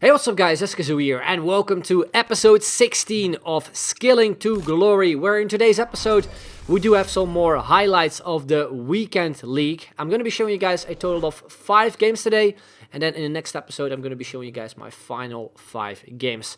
Hey, what's up guys, 𝐻𝐤𝐤 here, and welcome to episode 16 of Skilling to Glory, where in today's episode we do have some more highlights of the weekend league. I'm going to be showing you guys a total of 5 games today, and then in the next episode I'm going to be showing you guys my final 5 games.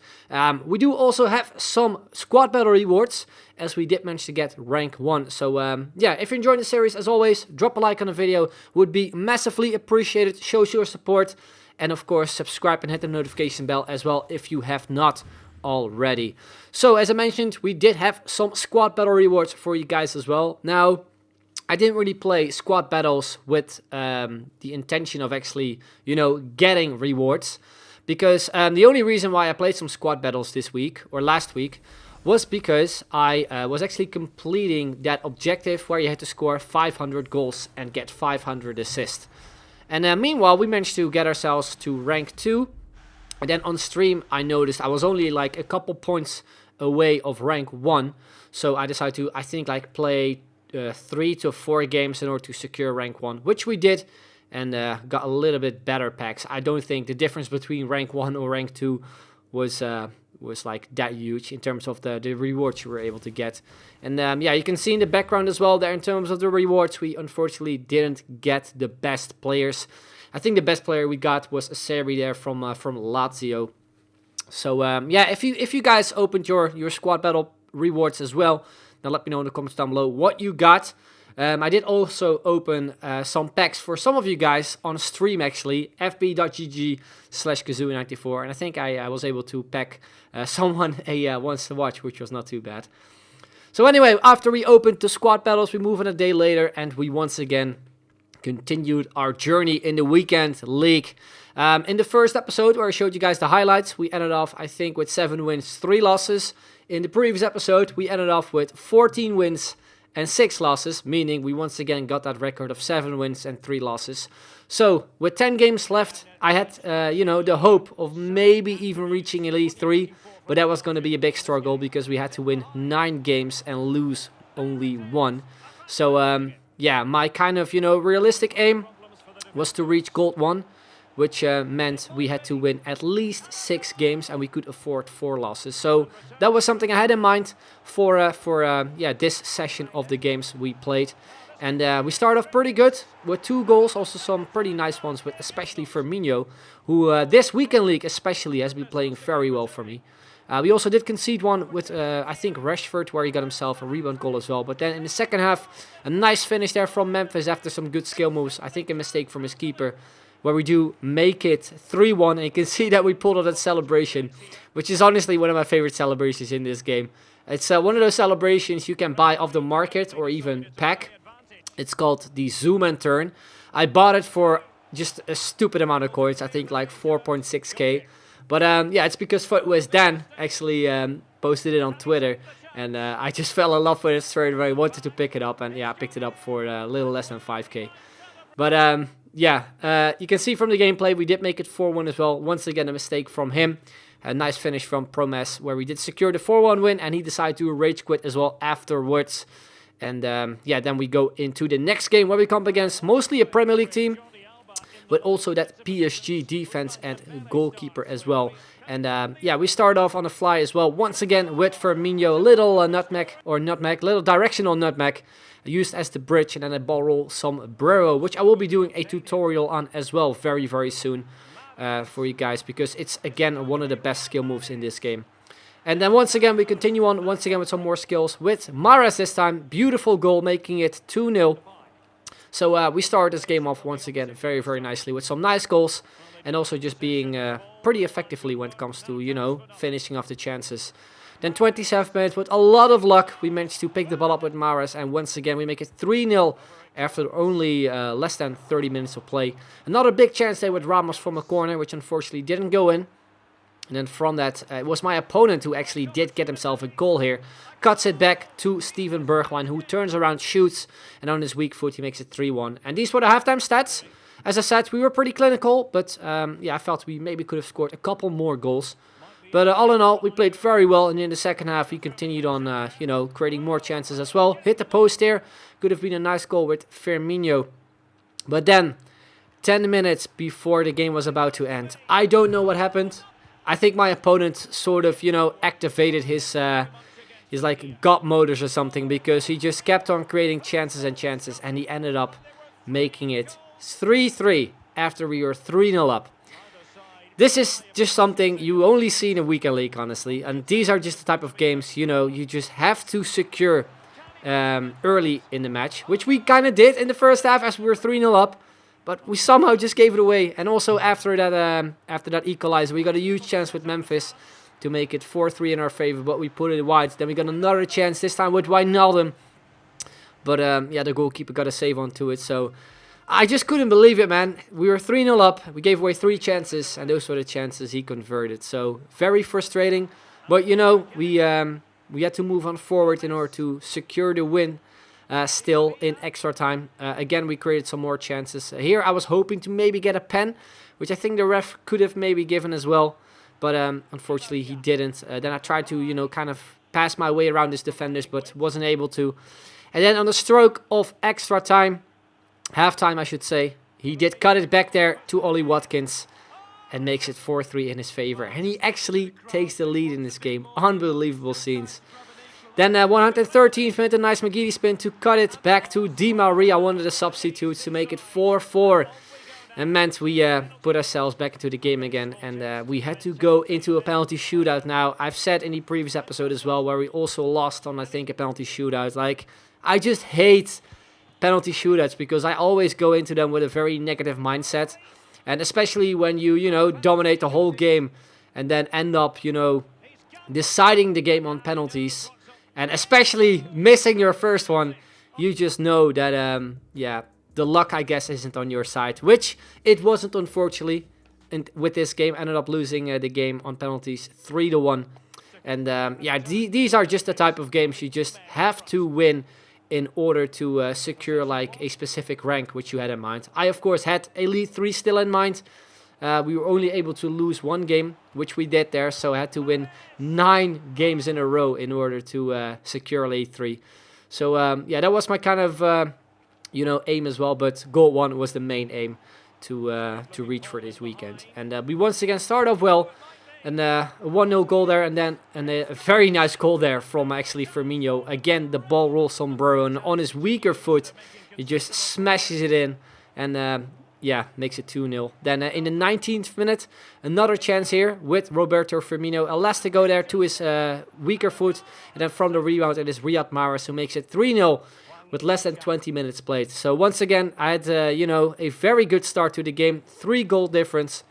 We do also have some squad battle rewards, as we did manage to get rank 1. So yeah, if you're enjoying the series, as always, drop a like on the video, would be massively appreciated, shows your support. And of course, subscribe and hit the notification bell as well if you have not already. So as I mentioned, we did have some squad battle rewards for you guys as well. Now, I didn't really play squad battles with the intention of actually, getting rewards. Because the only reason why I played some squad battles this week, or last week, was because I was actually completing that objective where you had to score 500 goals and get 500 assists. And meanwhile, we managed to get ourselves to rank 2. And then on stream, I noticed I was only like a couple points away of rank 1. So I decided to, I think, like play 3 to 4 games in order to secure rank 1, which we did. And got a little bit better packs. I don't think the difference between rank 1 or rank 2 was like that huge in terms of the rewards you were able to get. And yeah, you can see in the background as well there in terms of the rewards, we unfortunately didn't get the best players. I think the best player we got was a Seri there from Lazio. So yeah, if you guys opened your squad battle rewards as well, then let me know in the comments down below what you got. I did also open some packs for some of you guys on stream, actually, fb.gg/𝐋𝐤𝐤94, and I think I was able to pack someone a Wants to Watch, which was not too bad. So anyway, after we opened the squad battles, we move on a day later, and we once again continued our journey in the weekend league. In the first episode, where I showed you guys the highlights, we ended off, I think, with 7 wins, 3 losses. In the previous episode, we ended off with 14 wins and 6 losses, meaning we once again got that record of 7 wins and 3 losses. So, with 10 games left, I had, the hope of maybe even reaching at least 3, but that was going to be a big struggle because we had to win 9 games and lose only 1. So, yeah, my kind of, realistic aim was to reach Gold 1, which meant we had to win at least 6 games and we could afford 4 losses. So that was something I had in mind for this session of the games we played. And we started off pretty good with 2 goals, also some pretty nice ones, with especially Firmino, who this weekend league especially has been playing very well for me. We also did concede one with, I think, Rashford, where he got himself a rebound goal as well. But then in the second half, a nice finish there from Memphis after some good skill moves. I think a mistake from his keeper, where we do make it 3-1, and you can see that we pulled off that celebration, which is honestly one of my favorite celebrations in this game. It's one of those celebrations you can buy off the market or even pack. It's called the Zoom and Turn. I bought it for just a stupid amount of coins, I think like 4.6k. But yeah, it's because Footwest Dan actually posted it on Twitter, and I just fell in love with it straight away. I wanted to pick it up, and yeah, I picked it up for a little less than 5k. But yeah, you can see from the gameplay, we did make it 4-1 as well. Once again, a mistake from him. A nice finish from Promes, where we did secure the 4-1 win, and he decided to rage quit as well afterwards. And yeah, then we go into the next game, where we come up against mostly a Premier League team, but also that PSG defense and goalkeeper as well. And yeah, we start off on the fly as well, once again with Firmino, little little directional nutmeg, used as the bridge, and then a ball roll sombrero, which I will be doing a tutorial on as well very, very soon for you guys, because it's again one of the best skill moves in this game. And then once again we continue on with some more skills with Mahrez this time. Beautiful goal, making it 2-0. So we start this game off once again very, very nicely with some nice goals, and also just being pretty effectively when it comes to, finishing off the chances. Then 27th minute, with a lot of luck, we managed to pick the ball up with Mahrez, and once again we make it 3-0 after only less than 30 minutes of play. Another big chance there with Ramos from a corner, which unfortunately didn't go in. And then from that, it was my opponent who actually did get himself a goal here. Cuts it back to Steven Bergwijn, who turns around, shoots, and on his weak foot he makes it 3-1. And these were the halftime stats. As I said, we were pretty clinical, but yeah, I felt we maybe could have scored a couple more goals. But all in all, we played very well, and in the second half, we continued on, creating more chances as well. Hit the post here. Could have been a nice goal with Firmino. But then, 10 minutes before the game was about to end. I don't know what happened. I think my opponent sort of, you know, activated his like God motors or something, because he just kept on creating chances and chances, and he ended up making it 3-3 after we were 3-0 up. This is just something you only see in a weekend league, honestly, and these are just the type of games, you know, you just have to secure early in the match, which we kind of did in the first half as we were 3-0 up. But we somehow just gave it away. And also after that equalizer, we got a huge chance with Memphis to make it 4-3 in our favor. But we put it wide. Then we got another chance, this time with Wijnaldum. But yeah, the goalkeeper got a save onto it. So I just couldn't believe it, man. We were 3-0 up. We gave away 3 chances. And those were the chances he converted. So very frustrating. But, you know, we had to move on forward in order to secure the win. Still in extra time. Again, we created some more chances. Here I was hoping to maybe get a pen, which I think the ref could have maybe given as well. But unfortunately he didn't. Then I tried to, you know, kind of pass my way around his defenders, but wasn't able to. And then on the stroke of extra time, halftime I should say, he did cut it back there to Ollie Watkins and makes it 4-3 in his favor. And he actually takes the lead in this game. Unbelievable scenes. Then 113th minute, a nice McGeady spin to cut it back to Di Maria, one of the substitutes, to make it 4-4. And meant we put ourselves back into the game again. And we had to go into a penalty shootout now. I've said in the previous episode as well, where we also lost on, I think, a penalty shootout. Like, I just hate penalty shootouts because I always go into them with a very negative mindset. And especially when you know, dominate the whole game and then end up, you know, deciding the game on penalties. And especially missing your first one, you just know that, yeah, the luck, I guess, isn't on your side. Which it wasn't, unfortunately, and with this game. Ended up losing the game on penalties 3-1. And, yeah, these are just the type of games you just have to win in order to secure, like, a specific rank, which you had in mind. I, of course, had Elite 3 still in mind. We were only able to lose 1 game, which we did there. So I had to win 9 games in a row in order to secure Elite 3. So, yeah, that was my kind of, you know, aim as well. But goal 1 was the main aim to reach for this weekend. And we once again start off well. And a 1-0 goal there. And then a very nice goal there from actually Firmino. Again, the ball rolls on Bro. And on his weaker foot, he just smashes it in. And yeah, makes it 2-0. Then in the 19th minute, another chance here with Roberto Firmino. Elastico there to his weaker foot. And then from the rebound, it is Riyad Mahrez who makes it 3-0 with less than 20 minutes played. So once again, I had, you know, a very good start to the game. 3 goal difference.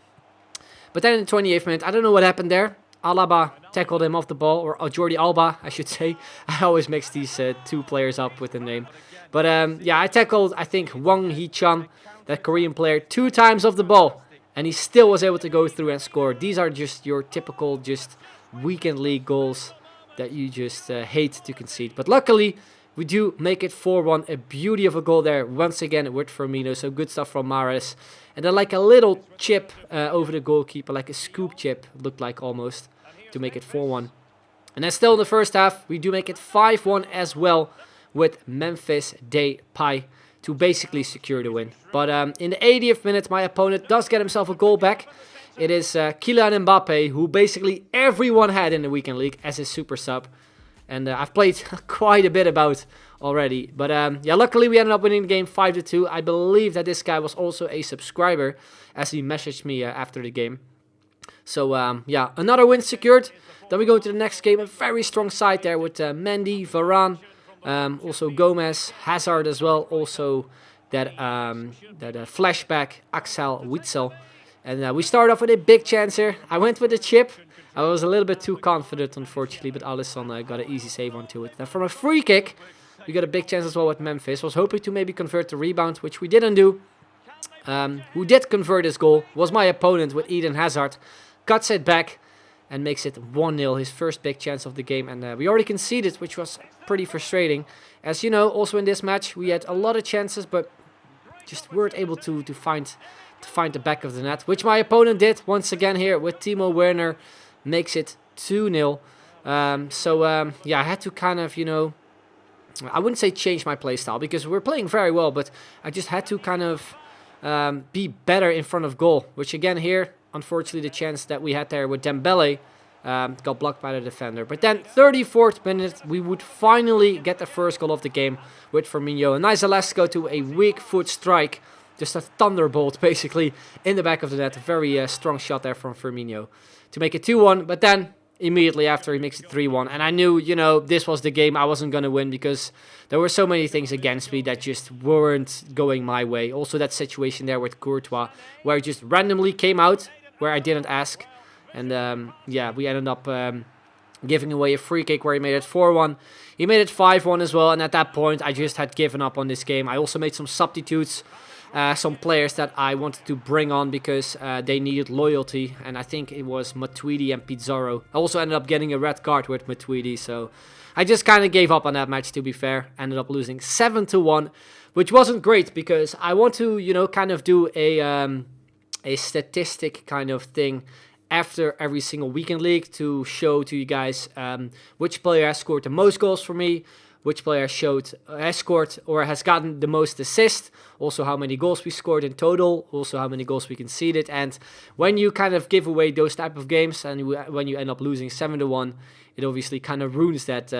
But then in the 28th minute, I don't know what happened there. Alaba tackled him off the ball, or Jordi Alba, I should say. I always mix these 2 players up with the name. But yeah, I tackled, I think, Hwang Hee-chan, that Korean player, 2 times off the ball. And he still was able to go through and score. These are just your typical just weekend league goals that you just hate to concede. But luckily, we do make it 4-1. A beauty of a goal there once again with Firmino. So good stuff from Mahrez. And then like a little chip over the goalkeeper, like a scoop chip, looked like almost, to make it 4-1. And then still in the first half, we do make it 5-1 as well with Memphis Depay to basically secure the win. But in the 80th minute, my opponent does get himself a goal back. It is Kylian Mbappe, who basically everyone had in the weekend league as his super sub. And I've played quite a bit about already. But yeah, luckily we ended up winning the game 5-2. I believe that this guy was also a subscriber, as he messaged me after the game. So yeah, another win secured. Then we go to the next game. A very strong side there with Mendy, Varane, also Gomez, Hazard as well. Also that flashback, 𝐋𝐤𝐤𝐞. And we start off with a big chance here. I went with a chip. I was a little bit too confident, unfortunately, but Alisson got an easy save onto it. Then from a free kick, we got a big chance as well with Memphis. Was hoping to maybe convert the rebound, which we didn't do. Who did convert this goal was my opponent with Eden Hazard. Cuts it back and makes it 1-0, his first big chance of the game. And we already conceded, which was pretty frustrating. As you know, also in this match, we had a lot of chances, but just weren't able to find the back of the net, which my opponent did once again here with Timo Werner. Makes it 2-0. So yeah, I had to kind of, you know, I wouldn't say change my playstyle because we're playing very well, but I just had to kind of be better in front of goal. Which again here, unfortunately, the chance that we had there with Dembele got blocked by the defender. But then 34th minute, we would finally get the first goal of the game with Firmino. A nice Alesko to a weak foot strike. Just a thunderbolt, basically, in the back of the net. A very strong shot there from Firmino to make it 2-1. But then, immediately after, he makes it 3-1. And I knew, you know, this was the game I wasn't going to win because there were so many things against me that just weren't going my way. Also, that situation there with Courtois, where he just randomly came out, where I didn't ask. And, yeah, we ended up giving away a free kick where he made it 4-1. He made it 5-1 as well. And at that point, I just had given up on this game. I also made some substitutes. Some players that I wanted to bring on because they needed loyalty, and I think it was Matuidi and 𝐻𝐤𝐤𝐿. I also ended up getting a red card with Matuidi, so I just kind of gave up on that match, to be fair. Ended up losing 7-1, which wasn't great because I want to, you know, kind of do a statistic kind of thing after every single weekend league to show to you guys which player has scored the most goals for me, which player has scored or has gotten the most assists, also how many goals we scored in total, also how many goals we conceded. And when you kind of give away those type of games and when you end up losing 7-1, it obviously kind of ruins that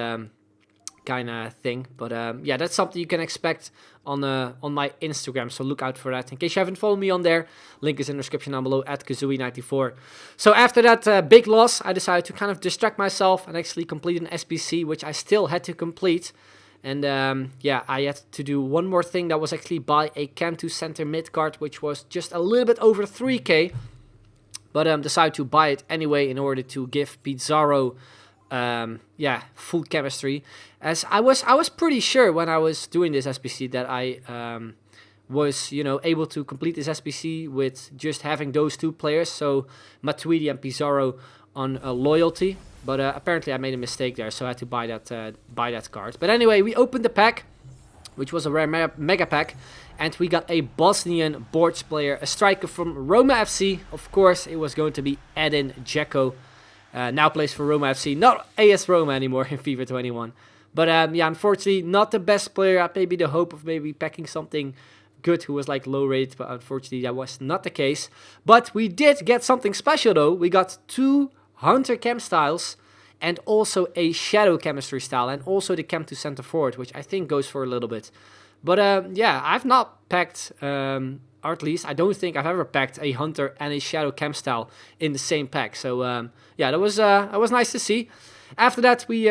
kind of thing. But yeah, that's something you can expect on my Instagram, so look out for that. In case you haven't followed me on there, link is in the description down below, @𝐋𝐢𝐤𝐞94. So after that big loss, I decided to kind of distract myself and actually complete an SBC, which I still had to complete. And yeah, I had to do one more thing. That was actually buy a Cam2 center mid card, which was just a little bit over 3k. But decided to buy it anyway in order to give 𝐻𝐤𝐤𝐿 yeah, full chemistry. As I was pretty sure when I was doing this SBC that I was, you know, able to complete this SBC with just having those two players, so Matuidi and 𝐻𝐤𝐤𝐿 on loyalty. But apparently I made a mistake there, so I had to buy that card. But anyway, we opened the pack, which was a rare mega pack, and we got a Bosnian boards player, a striker from Roma FC. Of course, it was going to be Edin Dzeko. Now plays for Roma FC, not AS Roma anymore in FIFA 21. But yeah, unfortunately, not the best player. I had maybe the hope of maybe packing something good who was like low rated, but unfortunately that was not the case. But we did get something special though. We got 2 Hunter Chem styles and also a Shadow Chemistry style, and also the Cam2 center forward, which I think goes for a little bit. But yeah, I've not packed, or at least I don't think I've ever packed a Hunter and a Shadow Chem style in the same pack. So yeah, that was nice to see. After that, we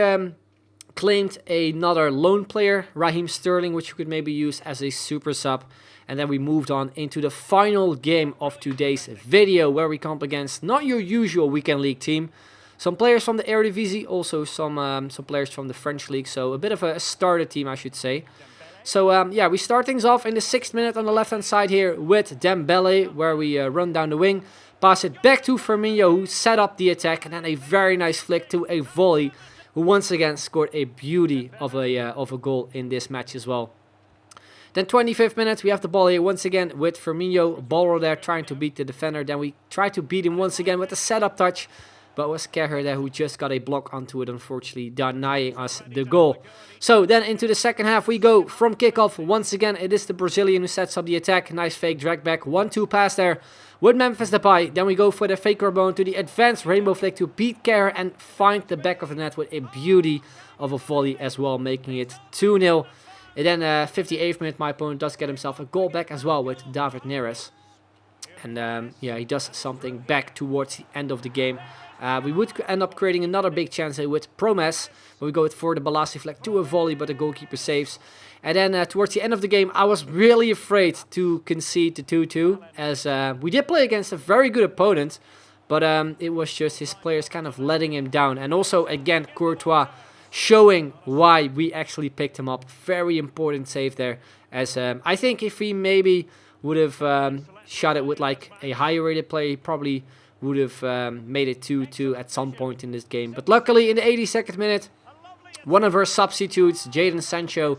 claimed another loan player, Raheem Sterling, which you could maybe use as a super sub. And then we moved on into the final game of today's video, where we come up against not your usual weekend league team. Some players from the Eredivisie, also some players from the French league. So a bit of a starter team, I should say. So yeah, we start things off in the 6th minute on the left-hand side here with Dembele, where we run down the wing, pass it back to Firmino, who set up the attack, and then a very nice flick to a volley, who once again scored a beauty of a goal in this match as well. Then 25th minute, we have the ball here once again with Firmino, ball there trying to beat the defender. Then we try to beat him once again with a setup touch, but it was 𝐋𝐤𝐤𝐤𝐿 there who just got a block onto it, unfortunately denying us the goal. So then into the second half we go from kickoff. Once again, it is the Brazilian who sets up the attack. Nice fake drag back, 1-2 pass there with Memphis Depay. Then we go for the fake carbone to the advanced rainbow flick to beat 𝐋𝐤𝐤𝐿 and find the back of the net with a beauty of a volley as well, making it 2-0. And then 58th minute, my opponent does get himself a goal back as well with David Neres. And yeah, he does something back towards the end of the game. We would end up creating another big chance here with Promes, where we go for the Balassi flag to a volley, but the goalkeeper saves. And then towards the end of the game, I was really afraid to concede the 2-2, as we did play against a very good opponent, but it was just his players kind of letting him down. And also, again, Courtois showing why we actually picked him up. Very important save there, as I think if he maybe would have shot it with like a higher rated player, he probably would have made it 2-2 at some point in this game. But luckily in the 82nd minute, one of our substitutes, Jadon Sancho,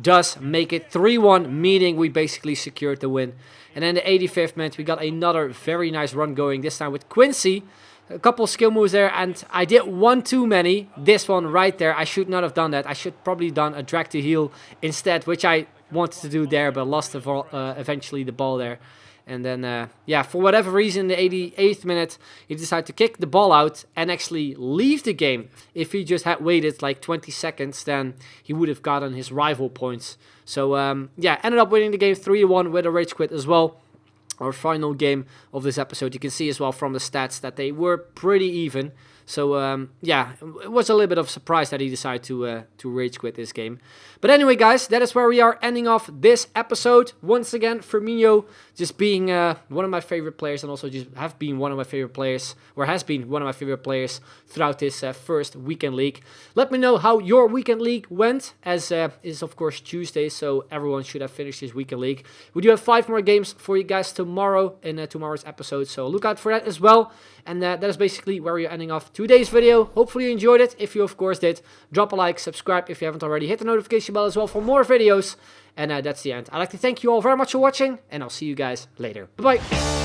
does make it 3-1, meaning we basically secured the win. And then the 85th minute, we got another very nice run going, this time with Quincy. A couple skill moves there, and I did one too many. This one right there, I should not have done that. I should probably done a drag to heel instead, which I wanted to do there, but lost eventually the ball there. And then, yeah, for whatever reason, in the 88th minute, he decided to kick the ball out and actually leave the game. If he just had waited like 20 seconds, then he would have gotten his rival points. So, yeah, ended up winning the game 3-1 with a rage quit as well. Our final game of this episode. You can see as well from the stats that they were pretty even. So, yeah, it was a little bit of a surprise that he decided to rage quit this game. But anyway, guys, that is where we are ending off this episode. Once again, Firmino just being one of my favorite players, and also just have been one of my favorite players, or has been one of my favorite players throughout this first weekend league. Let me know how your weekend league went, as is of course Tuesday, so everyone should have finished his weekend league. We do have 5 more games for you guys tomorrow in tomorrow's episode, so look out for that as well. And that is basically where we're ending off today's video. Hopefully you enjoyed it. If you of course did, drop a like, subscribe if you haven't already, hit the notification bell as well for more videos. And that's the end. I'd like to thank you all very much for watching, and I'll see you guys later. Bye-bye.